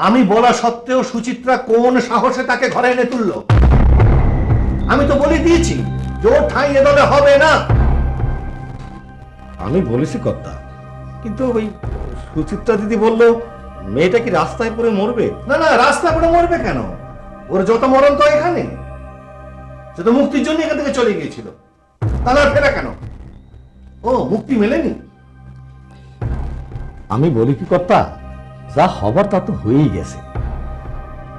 আমি বলা সত্ত্বেও সুচিত্রা কোন সাহসে তাকে ঘরে এনে তুললো? আমি তো বলে দিয়েছি জোর ঠাঁই এ দলে হবে না। আমি বলেছি কর্তা, কিন্তু ওই সুচিত্রা দিদি বললো মেয়েটা কি রাস্তায় পড়ে মরবে। না না, রাস্তা পড়ে মরবে কেন? ওর যত মরণ তো এখানে। সে তো মুক্তির জন্য এখান থেকে চলে গিয়েছিল, তাহলে আর ফেরা কেন? ও মুক্তি মেলেনি? আমি বলি কি কর্তা, যা হবার তা তো হয়েই গেছে।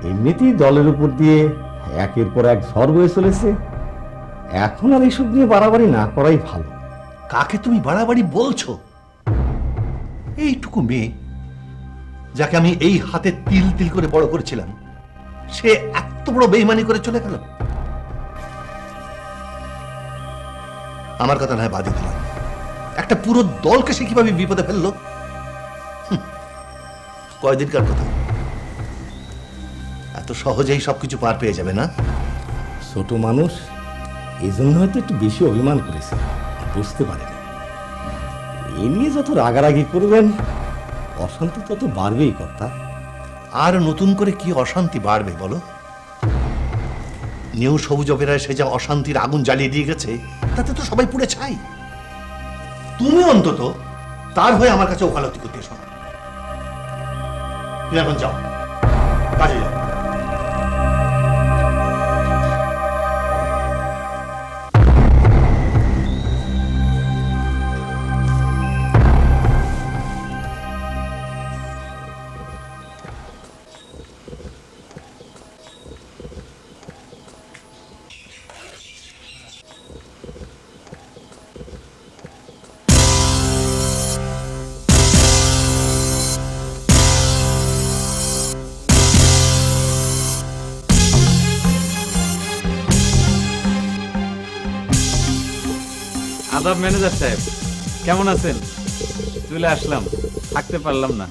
এমনিতেই দলের উপর দিয়ে একের পর এক ঝড় বয়ে চলেছে, এখন আর এইসব নিয়ে বাড়াবাড়ি না করাই ভালো। কাকে তুমি বাড়াবাড়ি বলছো? এইটুকু মেয়ে যাকে আমি এই হাতে তিল তিল করে বড় করেছিলাম, সে এত বড় বেইমানি করে চলে গেল। আমার কথা নয়, বাদে দিলাম, একটা পুরো দলকে সে কিভাবে বিপদে ফেললো। কয়দিনকার কথা, এত সহজেই সবকিছু পার পেয়ে যাবে না। ছোট মানুষ, এই জন্য হয়তো একটু বেশি অভিমান করেছে, বুঝতে পারেনি। এ নিয়ে যত রাগারাগি করবেন অশান্তি তত বাড়বেই কর্তা। আর নতুন করে কি অশান্তি বাড়বে বলো? নিউ সবুজ অপেরায় সে যা অশান্তির আগুন জ্বালিয়ে দিয়ে গেছে, তাতে তো সবাই পুড়ে ছাই। তুমি অন্তত তার হয়ে আমার কাছে ওকালতি করতে এসো না। তুমি এখন যাও, কাজে যাও। আদাব ম্যানেজার সাহেব, কেমন আছেন? চলে আসলাম, থাকতে পারলাম না।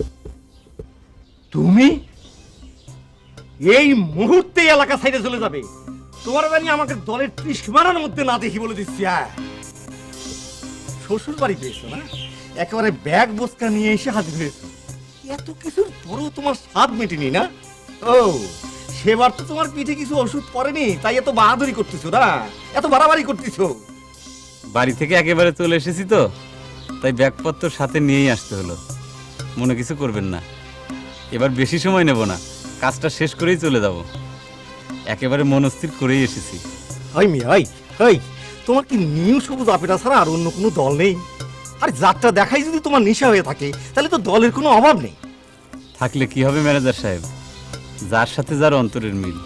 তুমি এই মুহূর্তে এলাকা সাইডে চলে যাবে? তোমার বাড়ি আমাকে দলের ত্রিসীমানার মধ্যে না দেখি বলে দিচ্ছি। শ্বশুর বাড়ি পেয়েছো না, একেবারে ব্যাগ বস্তা নিয়ে এসে হাজির হয়েছো। এত কিছুর পরেও তোমার স্বাদ মেটেনি না? ও, সেবার তো তোমার পিঠে কিছু ওষুধ পড়েনি, তাই এত বাহাদুরি করতেছো না, এত বাড়াবাড়ি করতেছো। বাড়ি থেকে একেবারে চলে এসেছি তো, তাই ব্যাগপত্র সাথে নিয়েই আসতে হলো। মনে কিছু করবেন না, এবার বেশি সময় নেব না, কাজটা শেষ করেই চলে যাব। একেবারে মনস্থির করেই এসেছি। হাই মিয়া, হাই, তোমার কি নিউ সবুজ অপেরা ছাড়া আর অন্য কোনো দল নেই? আর যাত্রা দেখাই যদি তোমার নেশা হয়ে থাকে, তাহলে তো দলের কোনো অভাব নেই। থাকলে কি হবে ম্যানেজার সাহেব, যার সাথে যার অন্তরের মিল।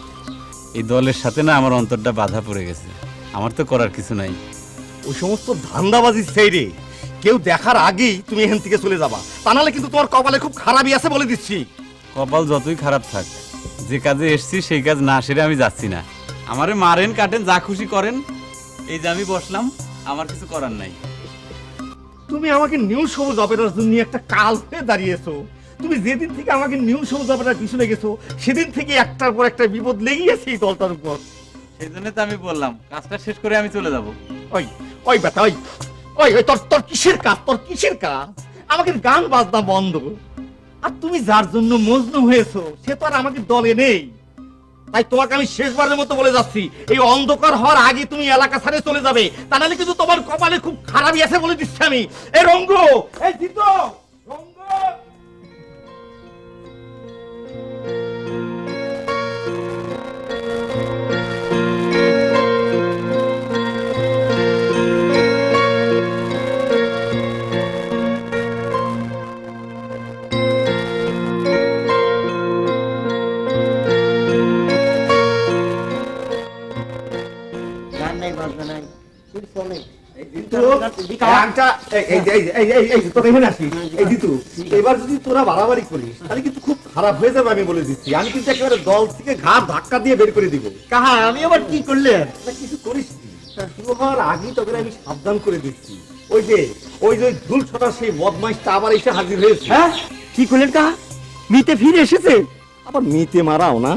এই দলের সাথে না আমার অন্তরটা বাধা পড়ে গেছে, আমার তো করার কিছু নাই। ওই সমস্ত ধান্দাবাজি সেইরে কেউ দেখার আগেই তুমি এখান থেকে চলে যাবা, তা নাহলে কিন্তু তোমার কপালে খুব খারাপই আছে বলে দিচ্ছি। কপাল যতই খারাপ থাক, যে কাজে এসছি সেই কাজ না সেরে আমি যাচ্ছি না। আমারে মারেন কাটেন যা খুশি করেন, এই যে আমি বসলাম, আমার কিছু করার নাই। তুমি আমাকে নিউ সবুজ অপেরার জন্য একটা কাল হয়ে দাঁড়িয়েছো। তুমি যেদিন থেকে আমাকে নিউ সবুজ অপেরার পিছনে গেছো, সেদিন থেকে একটার পর একটা বিপদ লেগেই আছে এই দলটার উপর। সেই জন্য তো আমি বললাম কাজটা শেষ করে আমি চলে যাব। ওই ওই বেটা, ওই ওই ওই তোর তোর কিসের কাজ, তোর কিসের কাজ? আমাকে গান বাজনা বন্ধ। আর তুমি যার জন্য মজনু হয়েছো, সে তো আর আমাকে দলে নেই। তাই তোমাকে আমি শেষবারের মতো বলে যাচ্ছি, এই অন্ধকার হওয়ার আগে তুমি এলাকা ছাড়ে চলে যাবে, তা নাহলে কিন্তু তোমার কপালে খুব খারাপই আছে বলে দিচ্ছি আমি। এই রঙ্গু, এই জিতো, রঙ্গু। এবার যদি তোরা বাড়াবাড়ি করিস তাহলে কিন্তু খুব খারাপ হয়ে যাবে, আমি বলে দিচ্ছি। আমি কিন্তু একেবারে দল থেকে ঘাট ধাক্কা দিয়ে বের করে দিব। কাহা, আমি আবার কি করলে? কিছু করিস শুরু হওয়ার আগেই তোকে আমি সাবধান করে দিচ্ছি। ওই যে ধুল ছটা সেই বদমাইশটা আবার এসে হাজির হয়েছে। হ্যাঁ, কি করলেন কাহা? মিতে ফিরে এসেছে? আবার মিতে মারাও না।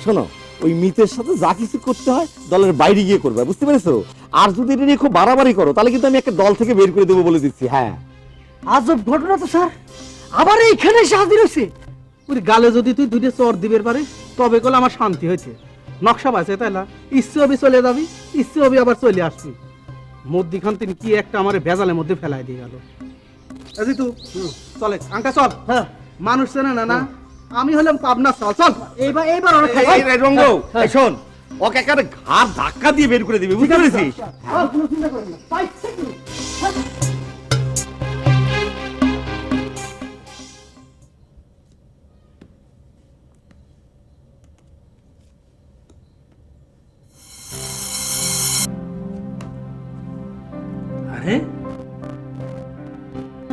শোনো, ওই মিতের সাথে যা কিছু করতে হয় দলের বাইরে গিয়ে করবে, বুঝতে পেরেছো? আর যদি এটা নিয়ে খুব বাড়াবাড়ি করো, তাহলে কিন্তু আমি একটা দল থেকে বের করে দেবো বলে দিচ্ছি। হ্যাঁ, আজব ঘটনা তো স্যার, আবার এইখানে এসে হাজির হয়েছে। ওই গালে যদি তুই দুইটা চর দিবের পারে তবে কলে আমার শান্তি হয়েছে। নকশা পাইছে তাই না, ইচ্ছে হবি চলে যাবি, ইচ্ছে হবি আবার চলে আসবি। মধ্যিখান তিনি কি একটা আমার ভেজালের মধ্যে ফেলাই দিয়ে গেল। আজিতু চলে আঙ্কা চল। হ্যাঁ মানুষ চেনে না না, আমি হলাম পাবনা। চল চল এইবার এইবার ওরা খাই। এই রঙ্গ, এই শোন, ওকে একেবারে ঘাড় ধাক্কা দিয়ে বের করে দিবি, বুঝতে পেরেছিস? কোনো চিন্তা করেন না, পাইছে কি? আরে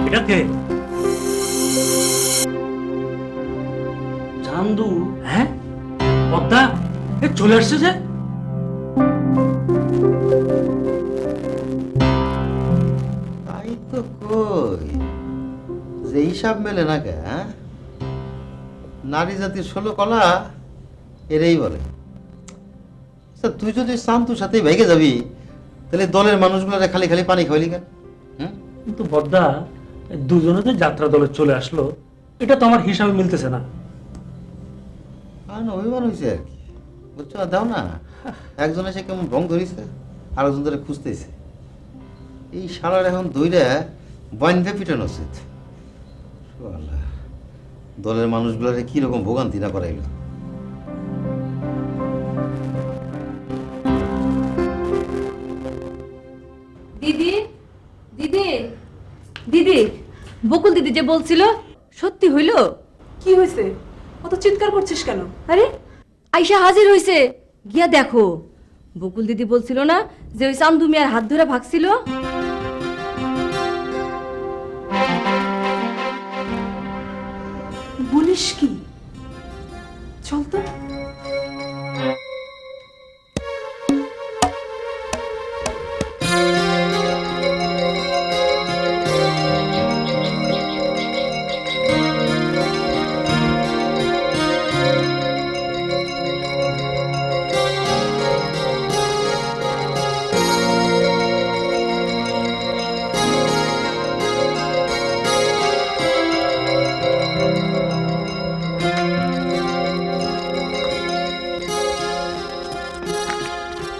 এটা কে? চান্দু? হ্যাঁ পদ্মা, এ চলে আসছে যে। তাই তো কই যে হিসাব মেলে না কে, হ্যাঁ? নারী জাতির 16 কলা এরাই বলে। আচ্ছা, তুই যদি শান্তুর সাথে ভেগে যাবি তাহলে দলের মানুষগুলোরে খালি খালি পানি খাওয়ালি কেন? হুম? কিন্তু পদ্মা, দুজনে তো যাত্রা দলে চলে আসলো, এটা তো আমার হিসাবে মিলতেছে না। আর না, অভিমান হয়েছে আর কি, বুঝছো? দাও না, একজন এসে কেমন রং ধরিছে, আরেকজন ধরে খুঁজতেছে। এই শালার এখন দইরা বাইন্ধে পিটানো উচিত। শালা, দলের মানুষগুলোরে কিরকম ভোগান্তি না করাইলো। দিদি, দিদি, দিদি, বকুল দিদি যে বলছিল সত্যি হইল? কি হয়েছে? অত চিৎকার করছিস কেন? আরে আইসা হাজির হইছে, গিয়া দেখো। বকুল দিদি বলছিল না যে ওই চান্দু মিয়ার হাত ধরে ভাগছিল? বলিস কি? চল তো।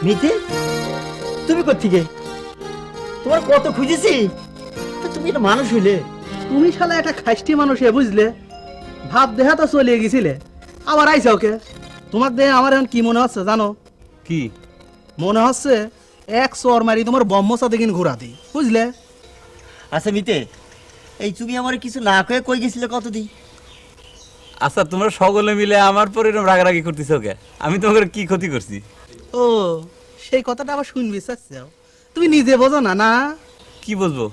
মিতে, তুমি কোত্থেকে? তোমার কত খুঁজেছি, তা তুমি একটা মানুষ হইলে। তুমি শালা একটা খাইস্টি মানুষ বুঝলে, ভাব দেহা তো চলে গেছিলে, আবার আইসা ওকে। তোমার দেহে আমার এখন কি মনে হচ্ছে জানো? কি মনে হচ্ছে এক চর মারি তোমার ব্রহ্মচা দেখিন ঘোরা দিই, বুঝলে? আচ্ছা মিতে, এই তুমি আমার কিছু না কয়ে কই গেছিলে কতদিন? আচ্ছা, তোমরা সকলে মিলে আমার পর এরকম রাগারাগি করতেছো কে? আমি তোমাকে কি ক্ষতি করছি? ও সেই কথাটা আবার শুনবি চাচ্ছাও, তুমি নিজে বোঝো না না? কি বলবো?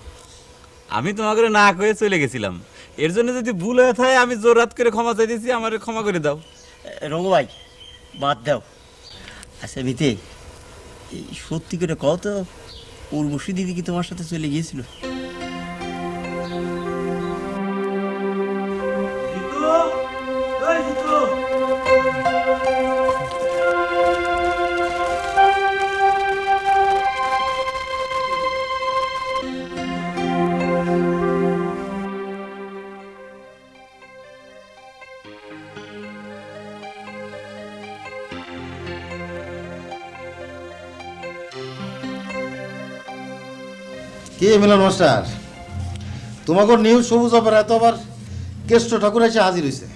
আমি তোমাকে না কয়ে চলে গেছিলাম, এর জন্য যদি ভুল হয়ে থাকে আমি জোর রাত করে ক্ষমা চাইতেছি, আমার ক্ষমা করে দাও। রঙ্গু ভাই, বাদ দাও। আচ্ছা মিতে, এই সত্যি করে কত উর্বশী দিদি কি তোমার সাথে চলে গিয়েছিল? কে মিলন মাস্টার, তোমাকে নিউজ সবুজ অপেরা তো আবার কেষ্ট ঠাকুর এসে হাজির হয়েছে।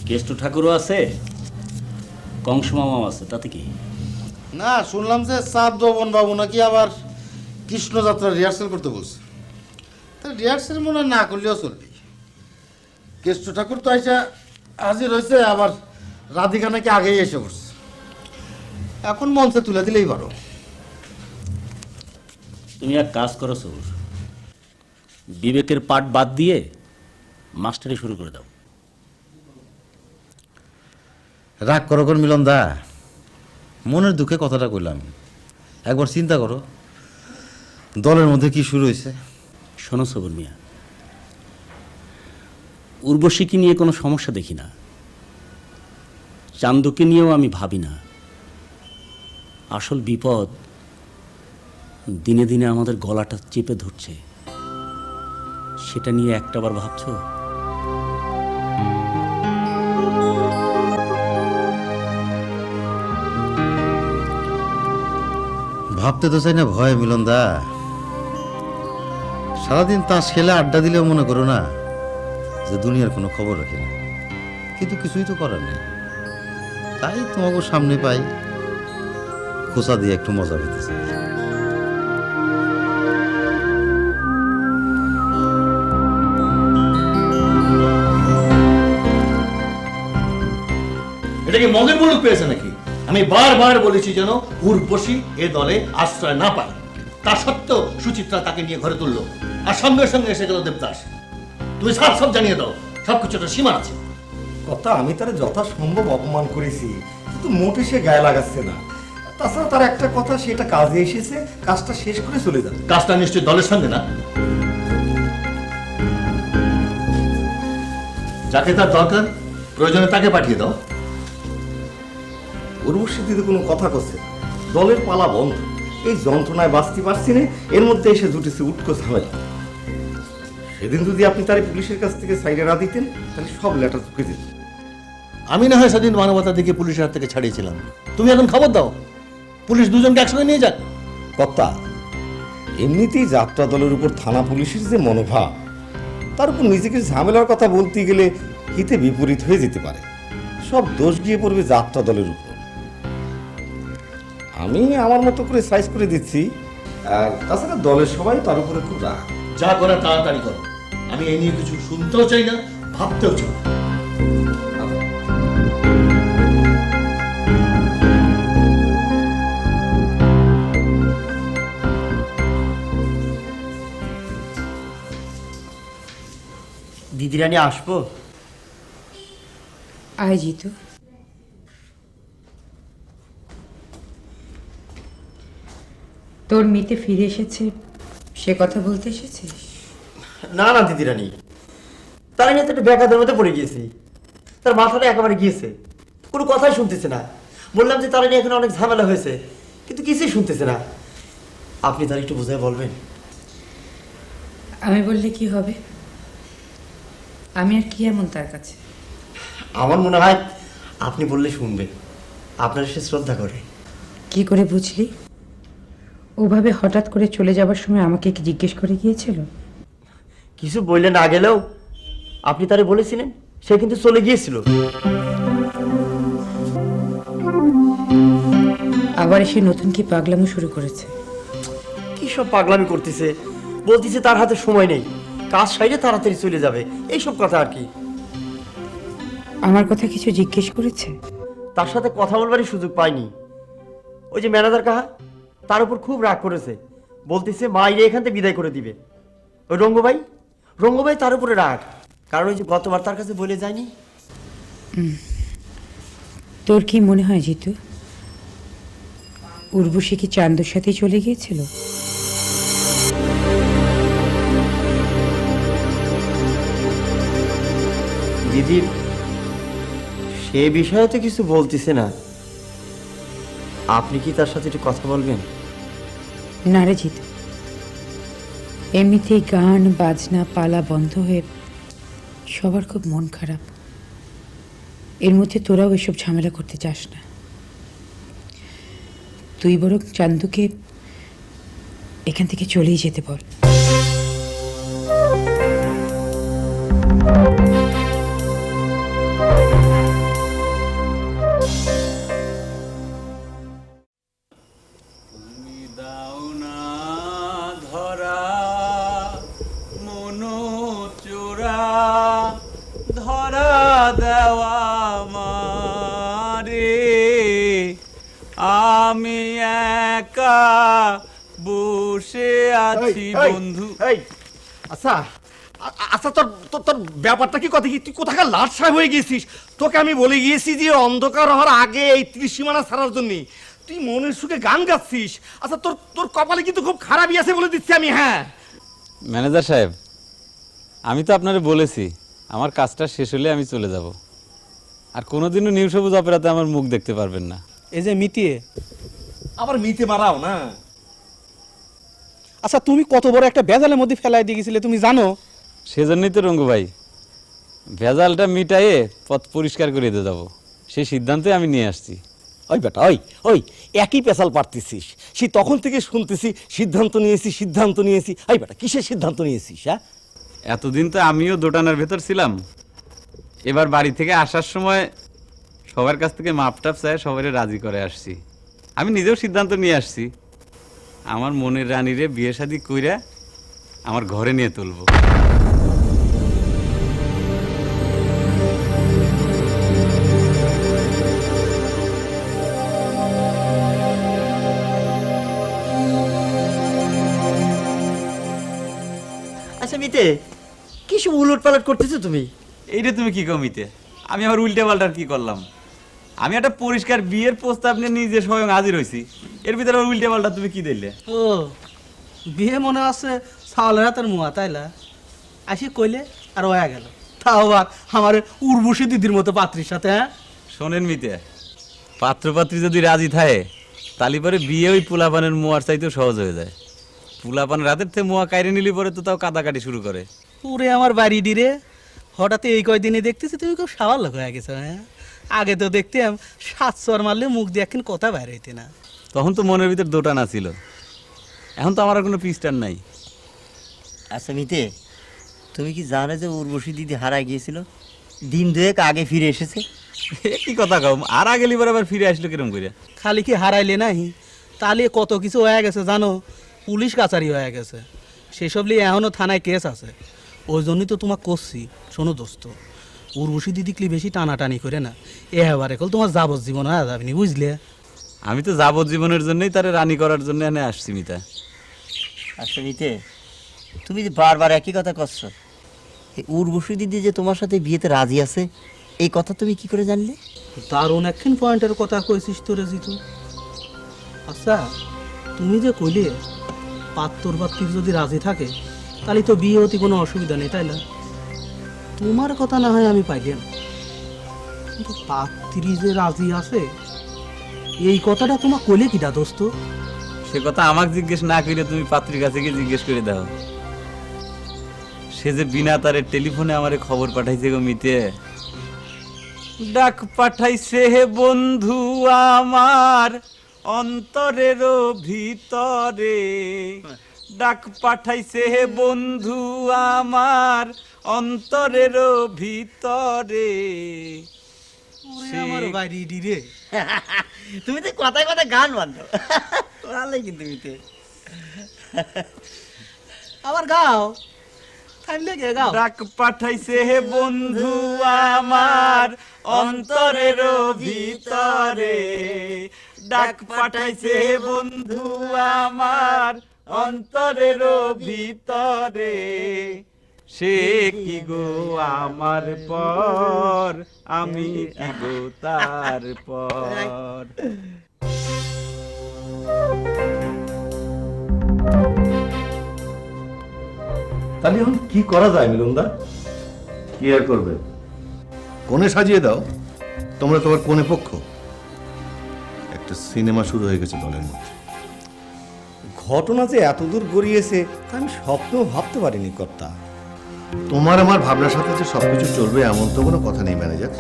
কেষ্ট ঠাকুরও আছে, কংস মামাও আছে, তাতে কি? না, শুনলাম যে চাঁদ দবন বাবু নাকি আবার কৃষ্ণযাত্রার রিহার্সেল করতে বলছে। তা রিহার্সেল মনে হয় না করলেও চলবে। কেষ্ট ঠাকুর তো এসে হাজির হয়েছে, আবার রাধিকা নাকি আগেই এসে পড়ছে। এখন মঞ্চে তুলে দিলেই পারো। তুমি এক কাজ করো সৌর, বিবেকের পাঠ বাদ দিয়ে মাস্টারি শুরু করে দাও। রাগ করো কোন মিলন দা, মনের দুঃখে কথাটা কইলাম। একবার চিন্তা করো দলের মধ্যে কি শুরু হয়েছে। শোনো সবর মিয়া, উর্বশীকে নিয়ে কোনো সমস্যা দেখি না, চান্দুকে নিয়েও আমি ভাবি না। আসল বিপদ দিনে দিনে আমাদের গলাটা চেপে ধরছে। সেটা নিয়ে একটাবার ভাবছো? ভাবতে তো চাই না ভয় মিলনদা। সারাদিন তাস খেলে আড্ডা দিলেও মনে করো না যে দুনিয়ার কোনো খবর রাখি না, কিন্তু কিছুই তো করার নেই। তাই তোমাকে সামনে পাই, খোঁচা দিয়ে একটু মজা পেতে চাই। এটা কি মগের মুলুক পেয়েছে নাকি? আমি বারবার বলেছি যেন উর্বশী এ দলে আশ্রয় না পায়, তা সত্ত্বেও সুচিত্রা তাকে নিয়ে ঘরে তুললো, আর সঙ্গে সঙ্গে এসে গেল দেবদাস। তুমি সব জানিয়ে দাও, সবকিছু একটা সীমা আছে। কথা আমি তার যথাসম্ভব অপমান করেছি, কিন্তু মোটে সে গায়ে লাগাচ্ছে না। তাছাড়া তার একটা কথা, সেটা কাজে এসেছে, কাজটা শেষ করে চলে যাবে। কাজটা নিশ্চয়ই দলের সঙ্গে না। যাকে তার দরকার প্রয়োজনে তাকে পাঠিয়ে দাও। উর্বশী দিদি কোনো কথা করছে না, দলের পালা বন্ধ। এই যন্ত্রণায় বাঁচতে পারছি না, এর মধ্যে এসে জুটেছে উটকো ঝামেলা। সেদিন যদি আপনি তার পুলিশের কাছ থেকে সাইডে না দিতেন, তাহলে সব লেটার চুকে দিত। আমি না হয় সেদিন মানবতা দিকে পুলিশের হাত থেকে ছাড়িয়েছিলাম, তুমি এখন খবর দাও, পুলিশ দুজনকে একসঙ্গে নিয়ে যাক। কর্তা, এমনিতেই যাত্রা দলের উপর থানা পুলিশের যে মনোভাব, তার উপর নিজেকে ঝামেলার কথা বলতে গেলে হিতে বিপরীত হয়ে যেতে পারে। সব দোষ গিয়ে পড়বে যাত্রা দলের উপর। আমি আমার মতো করে সাইজ করে দিচ্ছি, আর তাছাড়া দলের সবাই তার উপরে খুব রাগ। যা করে তাড়াতাড়ি করো, আমি এই নিয়ে কিছু শুনতেও চাই না, ভাবতেও চাই না। দিদিরানি আসবো? আয় জিতু। তোর মিতে ফিরে এসেছে, সে কথা বলতে এসেছিস? না না দিদিরানি, তারা নিয়ে তো একটা ব্যাঘাতের মধ্যে পড়ে গিয়েছি। তার মাথাটা একেবারে গিয়েছে, কোনো কথাই শুনতেছে না। বললাম যে তারা নিয়ে এখানে অনেক ঝামেলা হয়েছে, কিন্তু কিছুই শুনতেছে না। আপনি তার একটু বোঝায় বলবেন? আমি বললে কি হবে? আমি আর কি এমন তার কাছে? আমার মনে হয় আপনি বললে শুনবে, আপনার সে শ্রদ্ধা করে। কি করে বুঝলি? ওভাবে হঠাৎ করে চলে যাবার সময় আমাকে কি জিজ্ঞেস করে গিয়েছিল? কিছু বললে না গেলেও আপনি তারে বলেছিলেন, সে কিন্তু চলে গিয়েছিল। আবার এসে নতুন কি পাগলামো শুরু করেছে? কি সব পাগলামি করতেছে, বলতেছে তার হাতে সময় নেই, কাজ সাইডে তাড়াতাড়ি চলে যাবে, এইসব কথা আর কি। আমার কথা কিছু জিজ্ঞেস করেছে? তার সাথে কথা বলবারই সুযোগ পাইনি। ওই যে ম্যানেজার কাহা, তার উপর খুব রাগ করেছে, বলতেছে মাইরে এখান থেকে বিদায় করে দিবে। ওই রঙ্গভাই তার উপরে রাগ, কারণ ওই যে গতবার তার কাছে বলে যায়নি। তোর কি মনে হয় জিতু, উর্বশী কি চান্দুর সাথে চলে গিয়েছিল? দিদি সে বিষয়ে তো কিছু বলতেছে না, আপনি কি তার সাথে একটু কথা বলবেন? না রে জিতু, এমনিতেই গান বাজনা পালা বন্ধ হয়ে সবার খুব মন খারাপ। এর মধ্যে তোরাও এসব ঝামেলা করতে চাস না। তুই বরং চান্দুকে এখান থেকে চলেই যেতে বল। আমি একা বসে আছি বন্ধু। আচ্ছা আচ্ছা, তোর তোর ব্যাপারটা কি? কথা কি তুই কোথাকার লাট সাহেব হয়ে গেছিস? তোকে আমি বলে গিয়েছি যে অন্ধকার হওয়ার আগে এই ত্রিসীমানা ছাড়ার জন্য, তুই মনের সুখে গান গাচ্ছিস। আচ্ছা তোর তোর কপালে কিন্তু খুব খারাপই আছে বলে দিচ্ছি আমি। হ্যাঁ ম্যানেজার সাহেব, আমি তো আপনারে বলেছি আমার কাজটা শেষ হলে আমি চলে যাব, আর কোনোদিনও নিউ সবুজ অপেরাতে আমার মুখ দেখতে পারবেন না। এই যে মিতিয়ে আবার মিতে মারাও না। আচ্ছা তুমি কত বড় একটা বেজালের মধ্যে ফেলাই দিয়ে গেছিলে তুমি জানো? সেজন্যই তো রঙ্গু ভাই ভেজালটা মিটাইয়ে পথ পরিষ্কার করে দিয়ে যাবো সেই সিদ্ধান্তে আমি নিয়ে আসছি। ওই বেটা ওই একই পেশাল পারতেছিস, সে তখন থেকে শুনতেছি সিদ্ধান্ত নিয়েছি। ওই বেটা কিসের সিদ্ধান্ত নিয়েছিস? হ্যাঁ, এতদিন তো আমিও দোটানার ভেতর ছিলাম, এবার বাড়ি থেকে আসার সময় সবার কাছ থেকে মাপ টাপ চাই সবাই রাজি করে আসছি। আমি নিজেও সিদ্ধান্ত নিয়ে আসছি, আমার মনের রানীরে বিয়ে শাদী কইরা আমার ঘরে নিয়ে তুলবো। আচ্ছা মিতে, কি সব উলট পালট করতেছো তুমি? এইটা তুমি কি কমিতে? আমি আবার উল্টে পাল্টার কি করলাম? আমি একটা পরিষ্কার বিয়ের প্রস্তাব নিয়ে নিজে স্বয়ং হাজির হয়েছি, এর ভিতরে উল্টে পাল্টা তুমি কি দিলে? ও বিয়ে মনে আছে চাউলের হাতের মুয়া, তাইলা আসি কইলে আর হয়ে গেল, তাও আবার আমার উর্বশী দিদির মতো পাত্রীর সাথে। হ্যাঁ শোনেন মিতে, পাত্রপাত্রী যদি রাজি থাকে তালি পরে বিয়ে ওই পোলাপানের মোয়ার চাইতেও সহজ হয়ে যায়। পোলাপান রাতের থেকে মোয়া কাইরে নিলি পরে তো তাও কাটাকাটি শুরু করে। ওরে আমার বাড়ি ডিরে, হঠাৎ এই কয়দিনে দেখতেছি তুমি খুব স্বাভাবিক হয়ে গেছো। হ্যাঁ আগে তো দেখতাম 7 চর মারলে মুখ দিয়ে একদিন কথা বাইর হইতে না। তখন তো মনের ভিতর দোটানা ছিল, এখন তো আমার আর কোনো পিস্টার নাই। আচ্ছা মিতে, তুমি কি জানো যে উর্বশী দিদি হারায় গিয়েছিল, দিন 2 আগে ফিরে এসেছে? কি কথা কম, আর আগে লিবার আবার ফিরে আসলো কিরম করে? খালি কি হারাইলে নাই, তাহলে কত কিছু হয়ে গেছে জানো, পুলিশ কাছারি হয়ে গেছে, সেসব নিয়ে এখনও থানায় কেস আছে। ওই জন্যই তো তোমাকে করছি। শোনো দোস্ত, উর্বশী দিদি কি বেশি টানাটানি করে না, এবারে কল তোমার যাবজ্জীবন হয়ে যাবেনি, বুঝলে? আমি তো যাবজ্জীবনের জন্যই তারে রানী করার জন্য এনে আসছি মিতা। আচ্ছা মিতে, তুমি যে বারবার একই কথা করছো, এই উর্বশী দিদি যে তোমার সাথে বিয়েতে রাজি আছে, এই কথা তুমি কি করে জানলে? দারুণ একখান পয়েন্টের কথা কইছিস তোরে জিতু। আচ্ছা তুমি যে কইলে পাত্তর পাত্রীর যদি রাজি থাকে তাহলে তো বিয়ে হতে কোনো অসুবিধা নেই, তাই না? তোমার কথা না হয় আমি পাইলাম, কিন্তু পাত্রী যে রাজি আছে এই কথাটা তোমার কইলে কিটা দোস্ত? সে কথা আমাকে জিজ্ঞেস না করে তুমি পাত্রীর কাছে গিয়ে জিজ্ঞেস করে দাও। সে যে বিনা তারে টেলিফোনে আমারে খবর পাঠাইছে গো মিতে। ডাক পাঠাইছে হে বন্ধু আমার অন্তরের ভিতরে, ডাক পাঠাইছে হে বন্ধু আমার অন্তরের ভিতরে। আমার বাড়ি ডিরে, তুমি তো কথায় কথায় গান বান্ধো, ভালোই কিন্তু মিতে। আবার গাও, থাকলে গে গাও। ডাক পাঠাইছে হে বন্ধু আমার অন্তরের ভিতরে, ডাক পাঠাইছে হে বন্ধু আমার অন্তরের ভিতরে। সে কি গো আমার পর, আমি কি গো তার পর। তাহলে এখন কি করা যায় মিলনদা? কি আর করবে? কোণে সাজিয়ে দাও, তোমরা তোমার কোণে পক্ষ। একটা সিনেমা শুরু হয়ে গেছে দলের মধ্যে। ঘটনা যে এতদূর গড়িয়েছে তা আমি স্বপ্নেও ভাবতে পারিনি কর্তা। তোমার আমার ভাবনার সাথে যে সবকিছু চলবে এমন তো কোনো কথা নেই ম্যানেজার।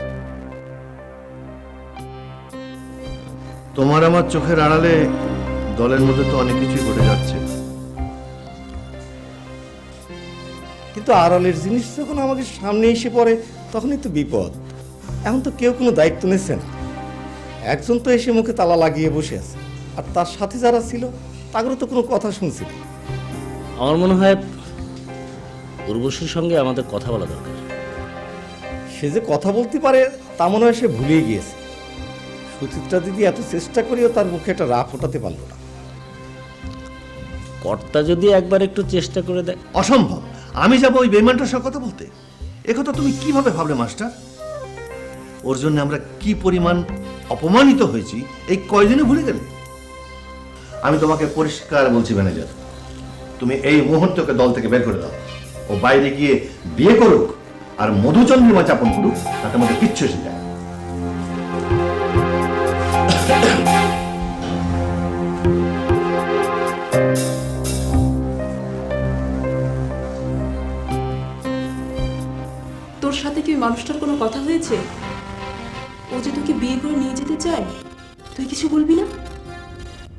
তোমার আমার চোখের আড়ালে দলের মধ্যে তো অনেক কিছুই ঘটে যাচ্ছে। কিন্তু আড়ালের জিনিস যখন আমাকে সামনে এসে পড়ে তখনই তো বিপদ। এখন তো কেউ কোনো দায়িত্ব নিচ্ছে না, একজন তো এসে মুখে তালা লাগিয়ে বসে আছে, আর তার সাথে যারা ছিল তাদেরও তো কোনো কথা শুনছি না। আমার মনে হয় উর্বশীর সঙ্গে আমাদের কথা বলা দরকার। সে যে কথা বলতে পারে তা মনে হয় সে ভুলিয়ে গিয়েছে। সুচিত্রা দিদি এত চেষ্টা করেও তার মুখে একটা রাগ ফোটাতে পারলো না। কর্তা যদি একবার একটু চেষ্টা করে দেয়। অসম্ভব, আমি যাবো ওই বেইমানটার সাথে কথা বলতে? একথা তুমি কিভাবে ভাবলে মাস্টার? ওর জন্য আমরা কি পরিমাণ অপমানিত হয়েছি এই কয়দিনে ভুলে গেলে? আমি তোমাকে পরিষ্কার বলছি ম্যানেজার, তুমি এই মুহূর্তকে দল থেকে বের করে দাও। ও বাইরে গিয়ে বিয়ে করুক আর মধুচন্দ্রিমা যাপন করুক, তাতে আমাদের কিচ্ছু এসে যায়। মানুষটার কোনো কথা হয়েছে? ও যে তোকে বিয়ে করে নিয়ে যেতে চায়, তুই কিছু বলবি না?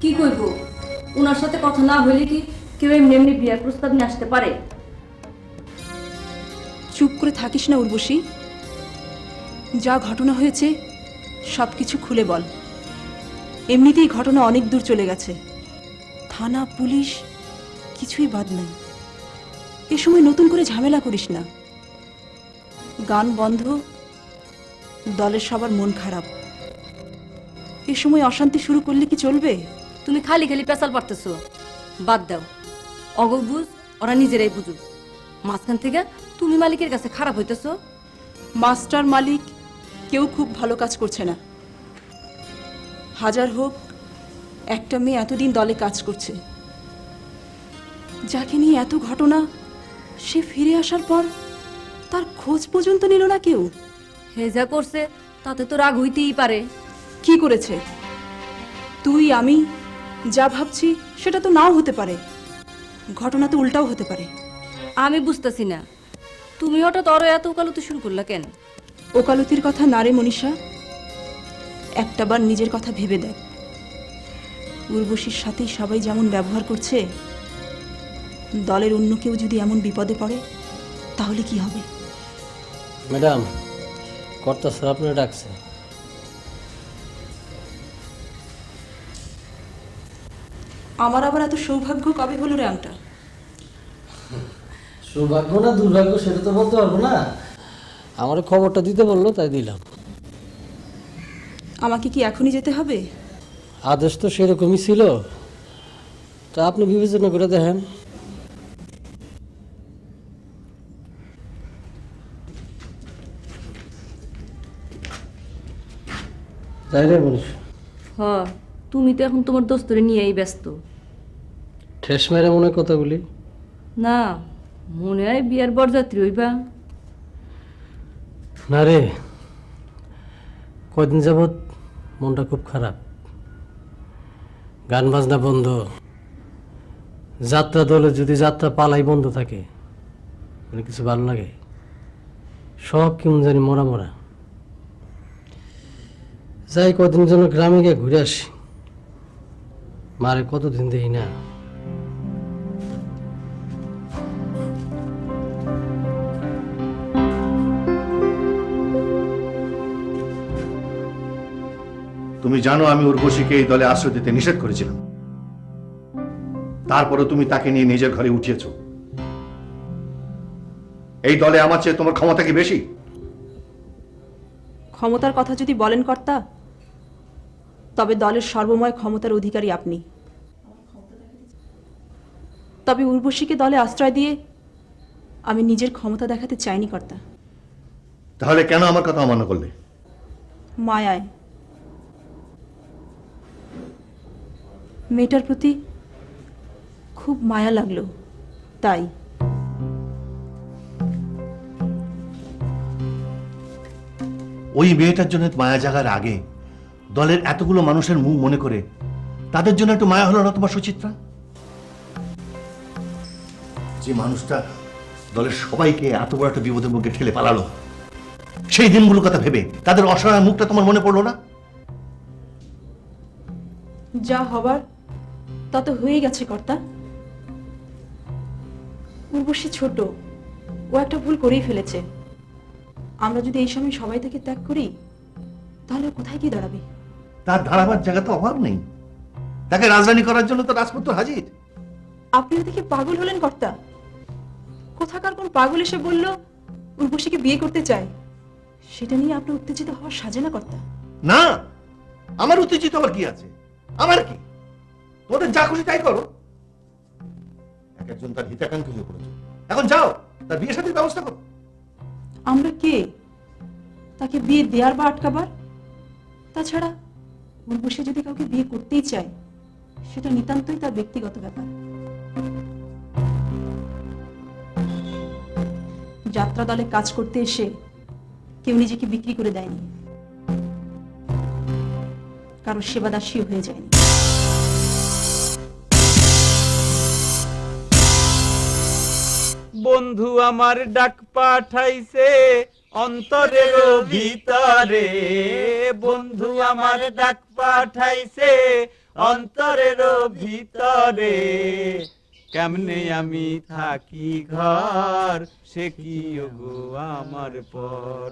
কি করব? ওনার সাথে কথা না হইলে কি কেউ এমনি এমনি বিয়ের প্রস্তাব নিয়ে আসতে পারে? চুপ করে থাকিস না উর্বশী। যা ঘটনা হয়েছে সব কিছু খুলে বল। এমনিতেই ঘটনা অনেক দূর চলে গেছে, থানা পুলিশ কিছুই বাদ নাই। এ সময় নতুন করে ঝামেলা করিস না। গান বন্ধ, দলের সবার মন খারাপ। এ সময় অশান্তি শুরু করলে কি চলবে? তুমি খালি খালি পেশাল পারতেছো, বাদ দাও। অগ বুঝ, ওরা নিজেরাই বুঝুক। মাঝখান থেকে তুমি মালিকের কাছে খারাপ হইতেছো। মাস্টার মালিক কেউ খুব ভালো কাজ করছে না। হাজার হোক, একটা মেয়ে এতদিন দলে কাজ করছে, যাকে নিয়ে এত ঘটনা, সে ফিরে আসার পর তার খোঁজ পর্যন্ত নিল না কেউ। হে যা করছে তাতে তো রাগ হইতেই পারে। কি করেছে? তুই আমি যা ভাবছি সেটা তো নাও হতে পারে, ঘটনা তো উল্টাও হতে পারে। আমি বুঝতেছি না, তুমি হঠাৎ আরো এত ওকালতি শুরু করলা কেন? ওকালতির কথা না রে মনীষা, একটাবার নিজের কথা ভেবে দেখ। উর্বশীর সাথেই সবাই যেমন ব্যবহার করছে, দলের অন্য কেউ যদি এমন বিপদে পড়ে তাহলে কি হবে? ম্যাডাম, কর্তা স্যার আপনারা ডাকছে। আমার আবার এত সৌভাগ্য কবে হলো রে আমটা? সৌভাগ্য না দুর্ভাগ্য সেটা তো বলতে পারবো না, আমার খবরটা দিতে বললো তাই দিলাম। আমাকে কি এখনই যেতে হবে? আদেশ তো সেরকমই ছিল, তা আপনি বিবেচনা করে দেখেন। তাই রে বলিস, হ, তুমি তো এখন তোমার দোস্তরে নিয়েই ব্যস্ত। ঠেস মেরে মনে হয় কথাগুলি। না, মনে হয় বিয়ার বরযাত্রী হইবা। না রে, কয়দিন যাবৎ মনটা খুব খারাপ। গান বাজনা বন্ধ, যাত্রা দলে যদি যাত্রা পালাই বন্ধ থাকে, মানে কিছু ভালো লাগে? সব কেমন জানি মরা মরা। যাই কদিন জন্য গ্রামে গিয়ে ঘুরে আসি, মারে কতদিন দেখি না। তুমি জানো আমি উর্বশীকে এই দলে আশ্রয় দিতে নিষেধ করেছিলাম, তারপরে তুমি তাকে নিয়ে নিজের ঘরে উঠিয়েছ। এই দলে আমার চেয়ে তোমার ক্ষমতা কি বেশি? ক্ষমতার কথা যদি বলেন কর্তা, তবে দলের সর্বময় ক্ষমতার অধিকারী আপনি। তবে উর্বশীকে দলে আশ্রয় দিয়ে আমি নিজের ক্ষমতা দেখাতে চাইনি কর্তা। তাহলে কেন আমার কথা অমান্য করলে? মায়ায়, মেয়েটার প্রতি খুব মায়া লাগলো, তাই। ওই মেয়েটার জন্য মায়া জাগার আগে দলের এতগুলো মানুষের মুখ মনে করে তাদের জন্য একটু মায়া হলো না তোমার সুচিত্রা? যে মানুষটা দলের সবাইকে এত বড় একটা বিপদের মুখে ঠেলে পালালো, সেই দিনগুলোর কথা ভেবে তাদের অসহায় মুখটা তোমার মনে পড়লো না? যা হবার তা তো হয়ে গেছে কর্তা। উর্বশী ছোট, ও একটা ভুল করেই ফেলেছে। আমরা যদি এই সময় সবাই তাকে ত্যাগ করি, তাহলে ও কোথায় গিয়ে দাঁড়াবে? তার দাঁড়াবার জায়গা তো অভাব নেই, তাকে রাজধানী করার জন্য তো রাজপুত্র হাজির। আপনি ওদিকে পাগল হলেন কর্তা? কোথাকার কোন পাগল এসে বলল উর্বশীকে বিয়ে করতে চায়, সেটা নিয়ে আপনার উত্তেজিত হওয়ার সাজে না কর্তা। না, আমার উত্তেজিত আবার কি আছে? আমার কি? তোদের যা খুশি তাই করো। এক একজন তার হিতাকাঙ্ক্ষী হয়ে পড়েছে। এখন যাও, তার বিয়ে শাদীর ব্যবস্থা করো। আমরা কে তাকে বিয়ে দেওয়ার বা আটকাবার? তাছাড়া উর্বশী যদি কাউকে বিয়ে করতেই চায়, সেটা নিতান্তই তার ব্যক্তিগত ব্যাপার। যাত্রা দলে কাজ করতে এসে কেউ নিজেকে বিক্রি করে দেয়নি, কারো সেবাদাসীও হয়ে যায়নি। বন্ধু আমার ডাক পাঠাইছে, অন্তরের ভিতরে বন্ধু আমার ডাক পাঠাইছে অন্তরের ভিতরে কেমনে আমি থাকি ঘর সে কি গো আমার পর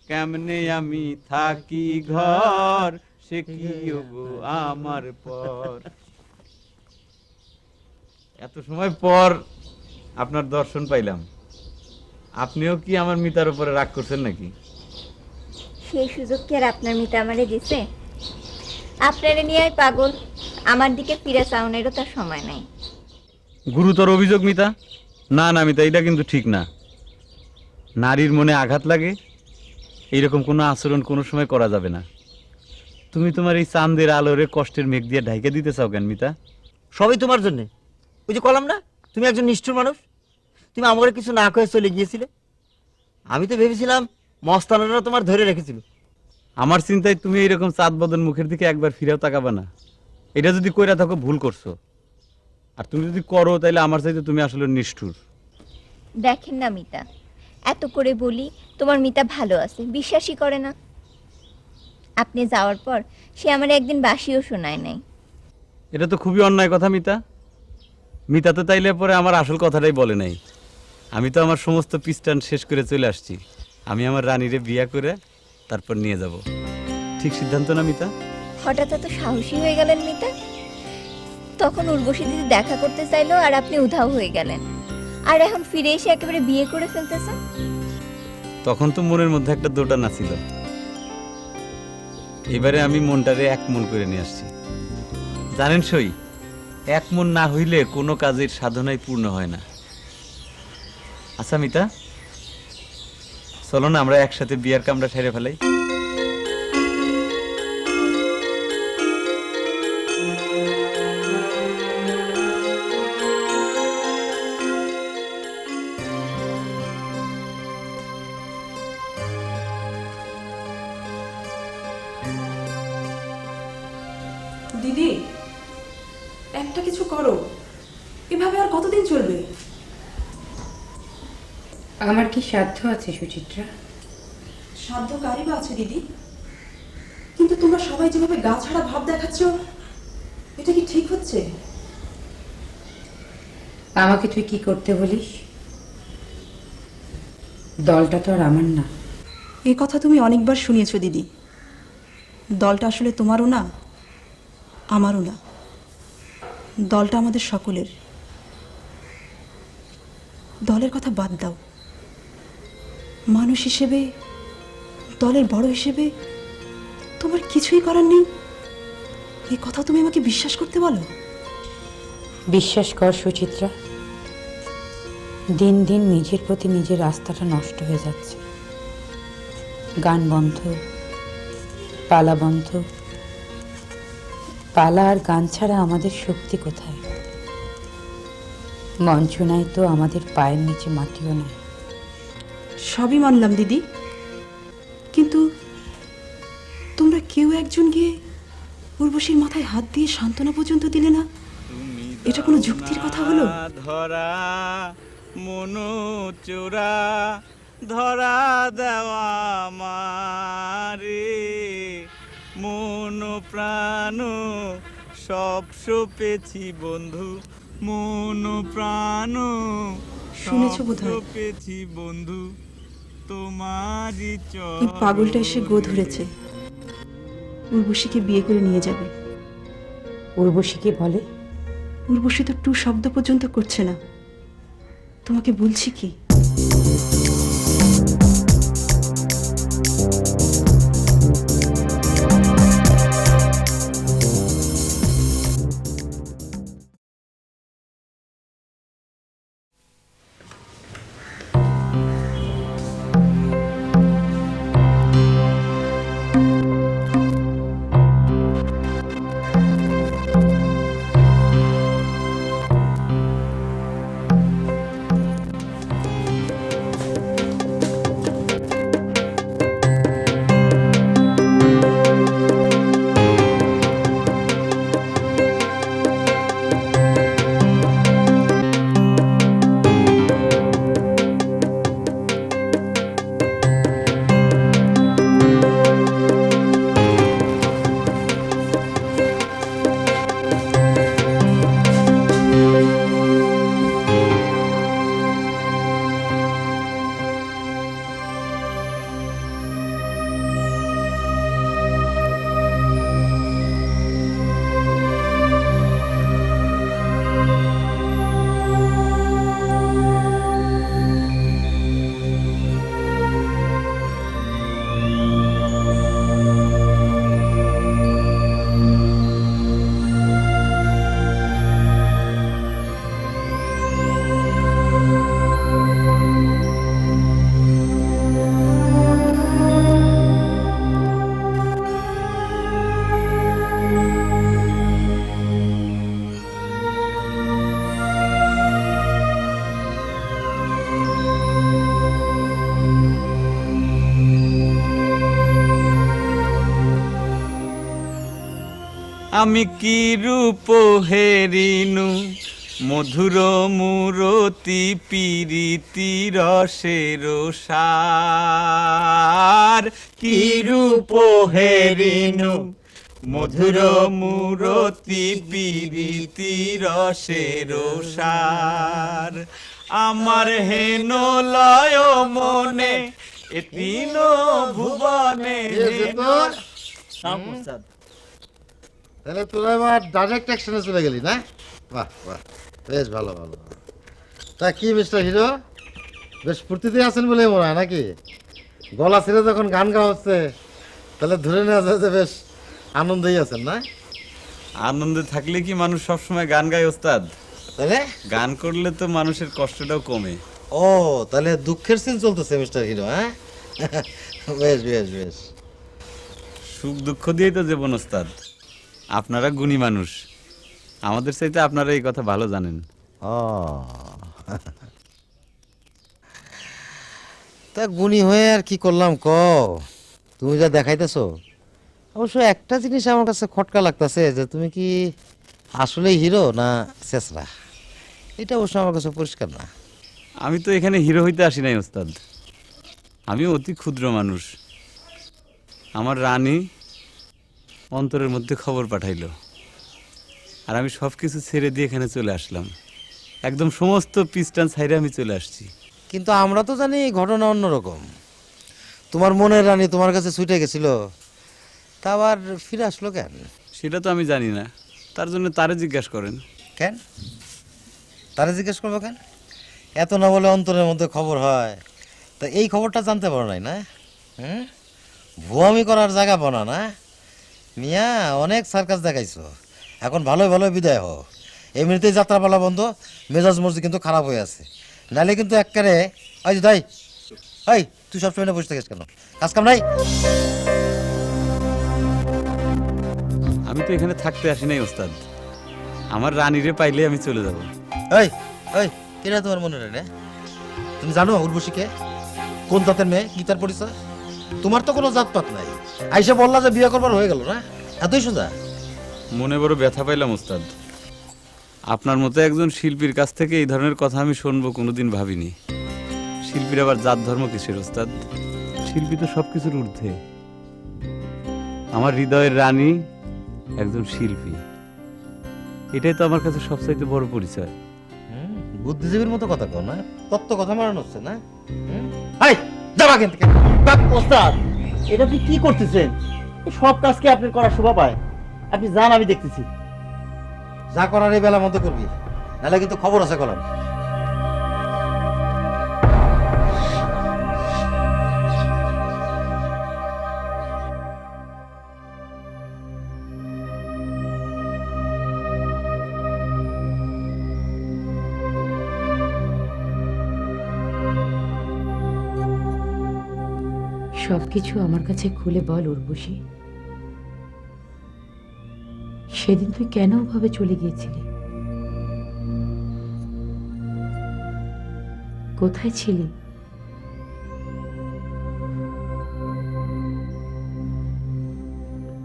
কেমনে আমি থাকি ঘর সে কি গো আমার পর। এত সময় পর আপনার দর্শন পাইলাম, আপনিও কি আমার মিতার উপরে রাগ করছেন নাকি? সেই সুযোগ কি আর আপনার মিতা আমারে দিছে? আপনারে নিয়ে পাগল, আমার দিকে ফিরে চাউনেরও তার সময় নাই। গুরুতর অভিযোগ মিতা। না না মিতা, এটা কিন্তু ঠিক না। নারীর মনে আঘাত লাগে এইরকম কোনো আচরণ কোনো সময় করা যাবে না। তুমি তোমার এই চাঁদের আলোরে কষ্টের মেঘ দিয়ে ঢাইকে দিতে চাও কেন মিতা? সবই তোমার জন্য। ওই যে কলাম না, তুমি একজন নিষ্ঠুর মানুষ, তুমি আমাকে কিছু না কয়ে চলে গিয়েছিলে। আমি তো ভেবেছিলাম মস্তানারা তোমার ধরে রেখেছিল। আমার চিন্তায় তুমি এইরকম চাঁদ বদন মুখের দিকে একবার ফিরেও তাকাবা না। এটা যদি কইরা থাকো ভুল করছো, আর তুমি যদি করো তাহলে আমার চাইতে তুমি আসলে নিষ্ঠুর। দেখেন না মিতা, এত করে বলি তোমার মিতা ভালো আছে, বিশ্বাসই করে না। আপনি যাওয়ার পর সে আমার একদিন বাসিও শোনায় নাই। এটা তো খুবই অন্যায় কথা মিতা। মিতা তো তাইলে পরে আমার আসল কথাটাই বলে নাই। আমি তো আমার সমস্ত পিস্টান শেষ করে চলে আসছি। আমি আমার রানীরে বিয়া করে তারপর নিয়ে যাব। ঠিক সিদ্ধান্ত না মিতা? হঠাৎ এত সাহসী হয়ে গেলেন মিতা। তখন উর্বশী দিদি দেখা করতে চাইলো আর আপনি উধাও হয়ে গেলেন, আর এখন ফিরে এসে একেবারে বিয়ে করে ফেলতেছেন। তখন তো মনের মধ্যে একটা দোটানা ছিল। এবারে আমি মনটারে এক মন করে নিয়ে আসছি। জানেন সই, এক মন না হইলে কোনো কাজের সাধনাই পূর্ণ হয় না। আচ্ছা মিতা, চলো না আমরা একসাথে বিয়ার কামড়া সেরে ফেলাই। দিদি, একটা কিছু করো, এভাবে আর কতদিন চলবে? আমার কি সাধ্য আছে সুচিত্রা? সাধ্য কারই বা আছে দিদি, কিন্তু তোমরা সবাই যেভাবে গা ছাড়া ভাব দেখাচ্ছ, এটা কি ঠিক হচ্ছে? আমাকে তুই কি করতে বলিস? দলটা তো আর আমার না। এই কথা তুমি অনেকবার শুনিয়েছো দিদি। দলটা আসলে তোমারও না, আমারও না। দলটা আমাদের সকলের। দলের কথা বাদ দাও, মানুষ হিসেবে, দলের বড় হিসেবে তোমার কিছুই করার নেই, এই কথা তুমি আমাকে বিশ্বাস করতে বলো? বিশ্বাস কর সুচিত্রা, দিন দিন নিজের প্রতি নিজের আস্থাটা নষ্ট হয়ে যাচ্ছে। গান বন্ধ, পালা বন্ধ। পালা আর গান ছাড়া আমাদের শক্তি কোথায়? মঞ্চ নাই তো আমাদের পায়ের নিচে মাটিও নাই। সবই মানলাম দিদি, কিন্তু তোমরা কেউ একজন গিয়ে উর্বশীর মাথায় হাত দিয়ে সান্ত্বনা পর্যন্ত দিলে না। এটা কোনো যুক্তির কথা হলো? ধরা মনো চোরা ধরা দেওয়া মারে মন প্রাণ সব সপেছি বন্ধু মন প্রাণ শুনেছো বোধহয়? পেছি বন্ধু তোমারই এই পাগলটা এসে গো ধরেছে, উর্বশীকে বিয়ে করে নিয়ে যাবে। উর্বশীকে বলে? উর্বশী তো টু শব্দ পর্যন্ত করছে না। তোমাকে বলছি কি, আমি কি রূপ হেরিনু মধুর মুরতি পিরিতি রসের সার কি রূপ হেরিনু মধুর মুরতি পিরিতি রসের সার আমার হেন লয় মনে এ তিন ভুবনে তাহলে তোরা এবার ডাইরেক্ট অ্যাকশনে চলে গেলি না? বাহ বাহ, বেশ ভালো ভালো। তা কি মিস্টার হিরো, বেশ ফুর্তিতে আছেন বলে মনে হয় নাকি? গলা ছেড়ে যখন গান গাওয়া হচ্ছে তাহলে ধরে নেওয়া যায় যে বেশ আনন্দেই আছেন না? আনন্দে থাকলে কি মানুষ সবসময় গান গায় ওস্তাদ? তাহলে গান করলে তো মানুষের কষ্টটাও কমে। ও তাহলে দুঃখের সিন চলতেছে মিস্টার হিরো, হ্যাঁ? বেশ বেশ বেশ। সুখ দুঃখ দিয়েই তো জীবন ওস্তাদ। আপনারা গুণী মানুষ, আমাদের চাইতে আপনারা এই কথা ভালো জানেন। ও তা গুণী হয়ে আর কি করলাম ক? তুমি যা দেখাইতেছো, অবশ্য একটা জিনিস আমার কাছে খটকা লাগতেছে যে তুমি কি আসলেই হিরো না শেষরা, এটা অবশ্য আমার কাছে পরিষ্কার না। আমি তো এখানে হিরো হইতে আসি নাই ওস্তাদ, আমি অতি ক্ষুদ্র মানুষ। আমার রানী অন্তরের মধ্যে খবর পাঠাইলো, আর আমি সব কিছু ছেড়ে দিয়ে এখানে চলে আসলাম। একদম সমস্ত পিস্টান ছাইরে আমি চলে আসছি। কিন্তু আমরা তো জানি ঘটনা অন্যরকম। তোমার মনের রানী তোমার কাছে ছুটে গেছিল, তা আবার ফিরে আসলো কেন? সেটা তো আমি জানি না, তার জন্য তারে জিজ্ঞাসা করেন। কেন তারে জিজ্ঞেস করবো কেন? এত না বলে অন্তরের মধ্যে খবর হয়, তা এই খবরটা জানতে পারো নাই না? হুম, ভুয়ামি করার জায়গা বনা না মিয়া, অনেক সার্কাস দেখাইছো, এখন ভালোই ভালোই বিদায় হও। এমনিতেই যাত্রাপালা বন্ধ, মেজাজ মর্জি কিন্তু খারাপ হয়ে আছে, নাহলে কিন্তু একবারে ওই যে তাই। এই তুই সবসময় বসে থাকিস কেন? কাজ কাম নাই? আমি তো এখানে থাকতে আসি নাই ওস্তাদ, আমার রানীরে পাইলে আমি চলে যাব। এই এই কেনা তোমার মনে রাখে? তুমি জানো উর্বশীকে কোন জাতের মেয়ে, কি তার পরিচয়? তোমার তো কোনো জাতপাত নাই, আইসা বললা যে বিয়ে করবার হয়ে গেল না, এতই সোজা? মনে বড় ব্যথা পাইলাম ওস্তাদ, আপনার মতো একজন শিল্পীর কাছ থেকে এই ধরনের কথা আমি শুনবো কোনোদিন ভাবিনি। শিল্পীর আবার জাত ধর্ম কিসের ওস্তাদ? শিল্পী তো সবকিছুর ঊর্ধ্বে। আমার হৃদয়ের রানী একজন শিল্পী, এটাই তো আমার কাছে সবচাইতে বড় পরিচয়। বুদ্ধিজীবীর মতো কথা কও না, তত্ত্ব কথা মারানো হচ্ছে না? এই যাবা কেন থেকে? ওস্তাদ, এটা আপনি কি করতেছেন? সব কাজ কি আপনার করার শোভা পায়? আপনি যান, আমি দেখতেছি। যা করার এই বেলা মতো করবি, নাহলে কিন্তু খবর আছে কলাম। সবকিছু আমার কাছে খুলে বল উর্বশী, সেদিন তুই কেন ওভাবে চলে গিয়েছিলি? কোথায় ছিলি?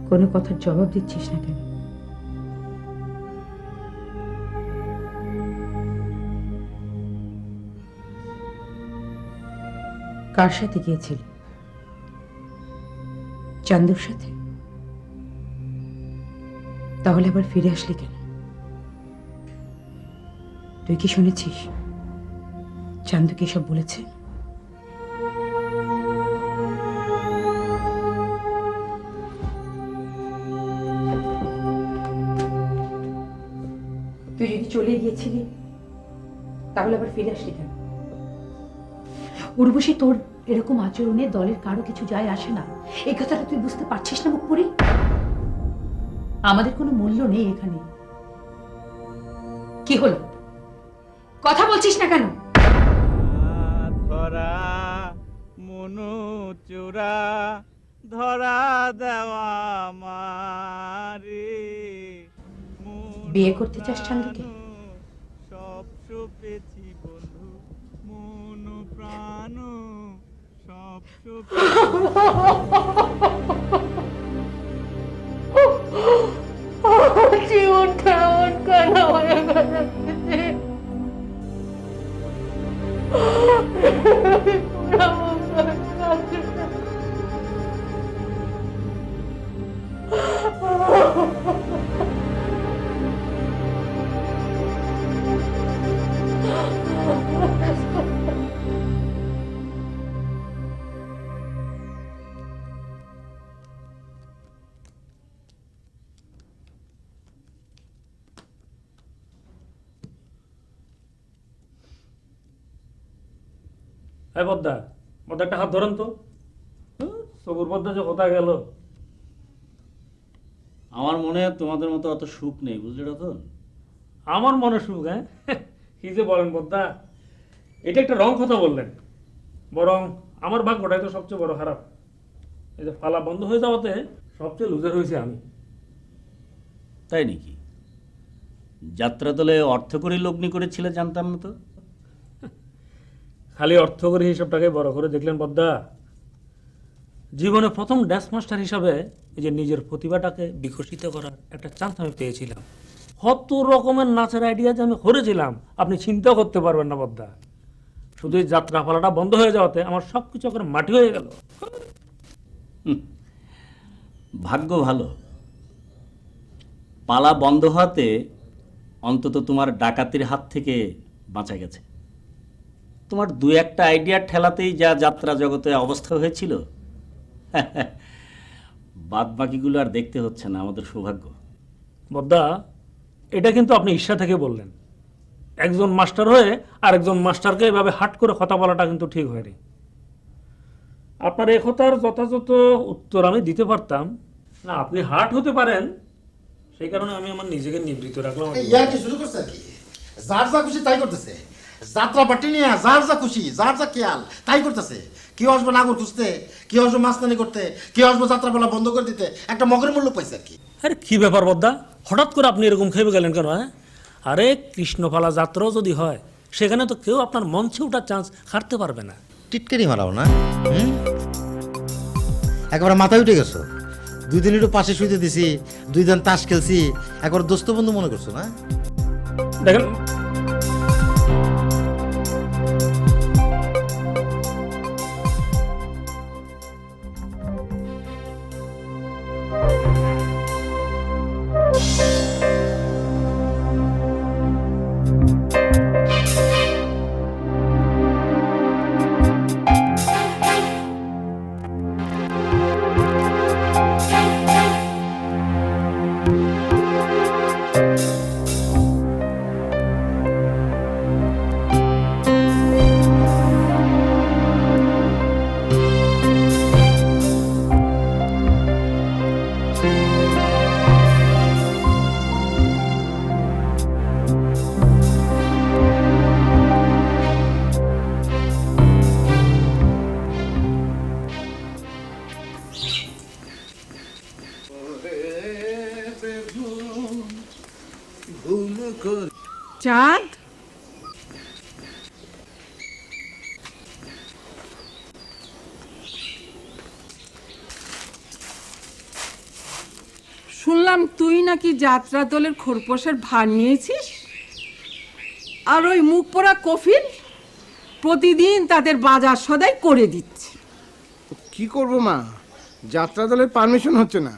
কোনো কথার জবাব দিচ্ছিস না কেন? কার সাথে গিয়েছিলি? চান্দুর সাথে? তাহলে আবার ফিরে আসলি কেন? তুই কি শুনেছিস চান্দু কি সব বলেছে? তুই যদি চলে গিয়েছিলি তাহলে আবার ফিরে আসলি কেন? উর্বশী, তোর এরকম আচরণে দলের কারো কিছু যায় আসে না, এই কথাটা তুই বুঝতে পারছিস না মুখপুরি? আমাদের কোনো মূল্য নেই এখানে। কি হলো, কথা বলছিস না কেন? ধরা মনু চোরা ধরা দেওয়া মারে, বিয়ে করতে চাস চান্দুকে? সব পেয়েছি বন্ধু, মন প্রাণ সব পেয়েছি। জীবনটা এমন কেন হয়ে গেল? এই বদ্দা, বদ্দা একটা হাত ধরেন তো। সবুর বদ্দা যে কোথায় গেল? আমার মনে হয় তোমাদের মতো অত সুখ নেই, বুঝলি রতন? আমার মনে সুখ, হ্যাঁ? কি যে বলেন বদ্দা, এটা একটা রং কথা বললেন। বরং আমার ভাগ্যটাই তো সবচেয়ে বড় খারাপ। এই যে পালা বন্ধ হয়ে যাওয়াতে সবচেয়ে লুজার হয়েছে আমি। তাই নাকি? যাত্রা দলে অর্থ করে লগ্নি করেছিলে জানতাম না তো। খালি অর্থ করে হিসাবটাকে বড় করে দেখলেন বদ্দা। জীবনে প্রথম ড্যান্স মাস্টার হিসাবে এই যে নিজের প্রতিভাটাকে বিকশিত করার একটা চান্স আমি পেয়েছিলাম। কত রকমের নাচের আইডিয়া যে আমি করেছিলাম আপনি চিন্তাও করতে পারবেন না বদ্দা। শুধু এই যাত্রা পালাটা বন্ধ হয়ে যাওয়াতে আমার সব কিছু এখন মাটি হয়ে গেল। ভাগ্য ভালো, পালা বন্ধ হওয়াতে অন্তত তোমার ডাকাতির হাত থেকে বাঁচা গেছে। তোমার দু একটা আইডিয়ার ঠেলাতেই যা যাত্রা জগতে অবস্থা হয়েছিল, বাদ বাকিগুলো আর দেখতে হচ্ছে না। আমাদের সৌভাগ্য। বদ্দা, এটা কিন্তু আপনি ঈর্ষা থেকে বললেন। একজন মাস্টার হয়ে আর একজন মাস্টারকে এভাবে হাট করে কথা বলাটা কিন্তু ঠিক হয়নি। আপনার এ কথার যথাযথ উত্তর আমি দিতে পারতাম না। আপনি হাট হতে পারেন, সেই কারণে আমি আমার নিজেকে নিবৃত্ত রাখলাম। ইয়ার কি শুরু করছে আর কি? যার যা খুশি তাই করতেছে। যাত্রা পার্টি নিয়ে যার যা খুশি, যার যা খেয়াল তাই করতেছে। কেউ আসবে নাগর খুঁজতে, কেউ আসবে মাস্তানি করতে, কেউ আসবে যাত্রা পালা বন্ধ করে দিতে। একটা মগের মূল্য পাইছে আর কি। আরে কি ব্যাপার বদ্দা, হঠাৎ করে আপনি এরকম খেপে গেলেন কেন? হ্যাঁ, আরে কৃষ্ণপালা যাত্রাও যদি হয় সেখানে তো কেউ আপনার মঞ্চে ওঠার চান্স হারতে পারবে না। টিটকারি মারাও না, একেবারে মাথায় উঠে গেছো। 2 দিন একটু পাশে শুইতে দিছি, 2 দিন তাস খেলছি, একবার দোস্ত বন্ধু মনে করছো না? দেখেন চাঁদ, শুনলাম তুই নাকি যাত্রা দলের খোরপোশের ভার নিয়েছিস, আর ওই মুখ পোড়া কফিল প্রতিদিন তাদের বাজার সদাই করে দিচ্ছে। কি করব মা, যাত্রা দলের পারমিশন হচ্ছে না,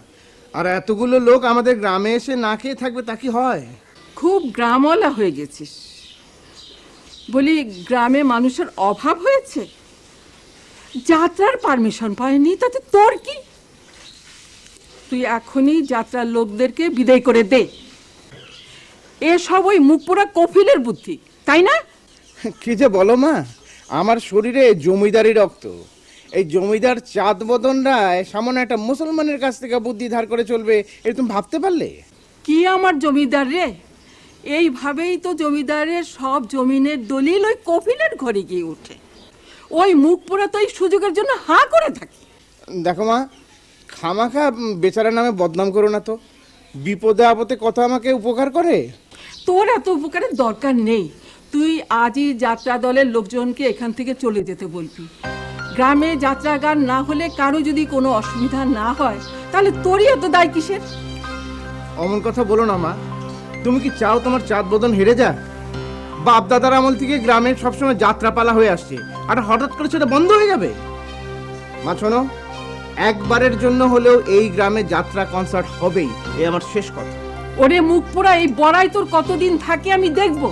আর এতগুলো লোক আমাদের গ্রামে এসে না খেয়ে থাকবে তা কি হয়? খুব গ্রামওয়ালা হয়ে গেছিস। বলি, গ্রামে মানুষের অভাব হয়েছে, যাত্রার পারমিশন পায়নি, তাতে তোর কি? তুই এখনই যাত্রার লোকদেরকে বিদায় করে দে। এসব ওই মুখ পোড়া কফিলের বুদ্ধি, তাই না? কি যে বলো মা, আমার শরীরে জমিদারি রক্ত। এই জমিদার চাঁদ বদন রায় সামান্য একটা মুসলমানের কাছ থেকে বুদ্ধি ধার করে চলবে, এটা তুমি ভাবতে পারলে? কি আমার জমিদার রে, এইভাবেই তো জমিদারের সব জমিনের দলিল ওই কফিলের ঘরে গিয়ে ওঠে। ওই মুখ পোড়া তো এই সুযোগের জন্য হাঁ করে থাকে। দেখো মা, খামাখা বেচারার নামে বদনাম করো না তো। বিপদে আপদে কথা আমাকে উপকার করে। তোর এত উপকারের দরকার নেই। তুই আজই যাত্রা দলের লোকজনকে এখান থেকে চলে যেতে বলবি। গ্রামে যাত্রা গান না হলে কারো যদি কোনো অসুবিধা না হয়, তাহলে তোরই এত দায় কিসের? অমন কথা বলো না মা। তুমি কি চাও তোমার চাঁদ বদন হেরে যাক? বাপ দাদার আমল থেকে গ্রামে সবসময় যাত্রাপালা হয়ে আসছে, আর হঠাৎ করে সেটা বন্ধ হয়ে যাবে? মা শোনো, একবারের জন্য হলেও এই গ্রামে যাত্রা কনসার্ট হবেই, এই আমার শেষ কথা। ওরে মুখ পোড়া, এই বড়াই তোর কতদিন থাকে আমি দেখব।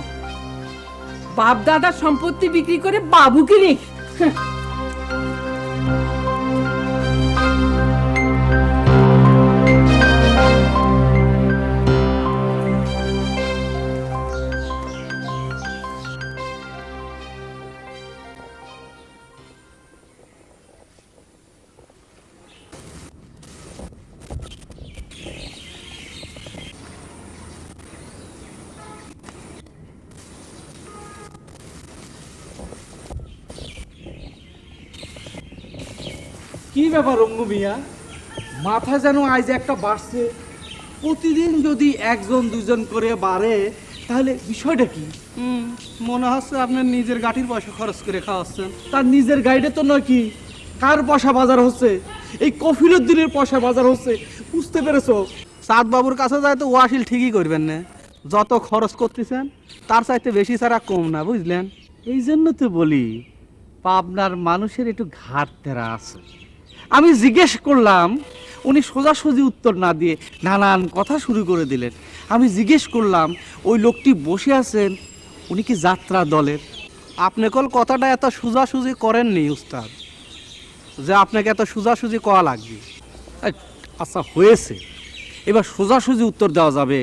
বাপ দাদার সম্পত্তি বিক্রি করে বাবুকে রেখে কি ব্যাপার রঙ্গু মিয়া, মাথা যেন আজ একটা বাড়ছে। প্রতিদিন যদি একজন দুজন করে বাড়ে তাহলে বিষয়টা কি? মনে হচ্ছে আপনার নিজের গাড়ির পয়সা খরচ করে খাওয়াচ্ছেন। তার নিজের গাড়িতে তো নয়, কি কার পয়সা বাজার হচ্ছে? এই কফিলুদ্দিনের পয়সা বাজার হচ্ছে, বুঝতে পেরেছো? সাদ বাবুর কাছে যায় তো ওয়াসিল ঠিকই করবেন না, যত খরচ করতেছেন তার চাইতে বেশি ছাড়া কম না, বুঝলেন? এই জন্য তো বলি পাবনার মানুষের একটু ঘাটতেরা আছে। আমি জিজ্ঞেস করলাম, উনি সোজাসুজি উত্তর না দিয়ে নানান কথা শুরু করে দিলেন। আমি জিজ্ঞেস করলাম, ওই লোকটি বসে আছেন, উনি কি যাত্রা দলের? আপনি কল কথাটা এত সোজাসুজি করেননি উস্তাদ, যে আপনাকে এত সোজাসুজি কওয়া লাগবে। আচ্ছা হয়েছে, এবার সোজাসুজি উত্তর দেওয়া যাবে।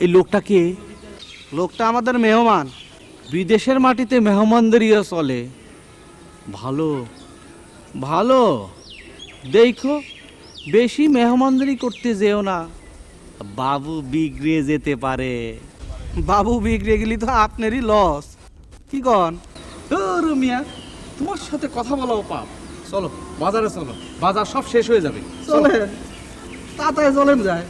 এই লোকটা কে? লোকটা আমাদের মেহমান, বিদেশের মাটিতে মেহমানদারিও চলে। ভালো ভালো, দেখো বেশি মেহমানদারি করতে যেও না, বাবু বিগড়ে যেতে পারে। বাবু বিগড়ে গেলি তো আপনারই লস, কি কন? মিয়া, তোমার সাথে কথা বলাও পাপ। চলো বাজারে চলো, বাজার সব শেষ হয়ে যাবে। চলেন, তাড়াতাড়ি চলেন যায়।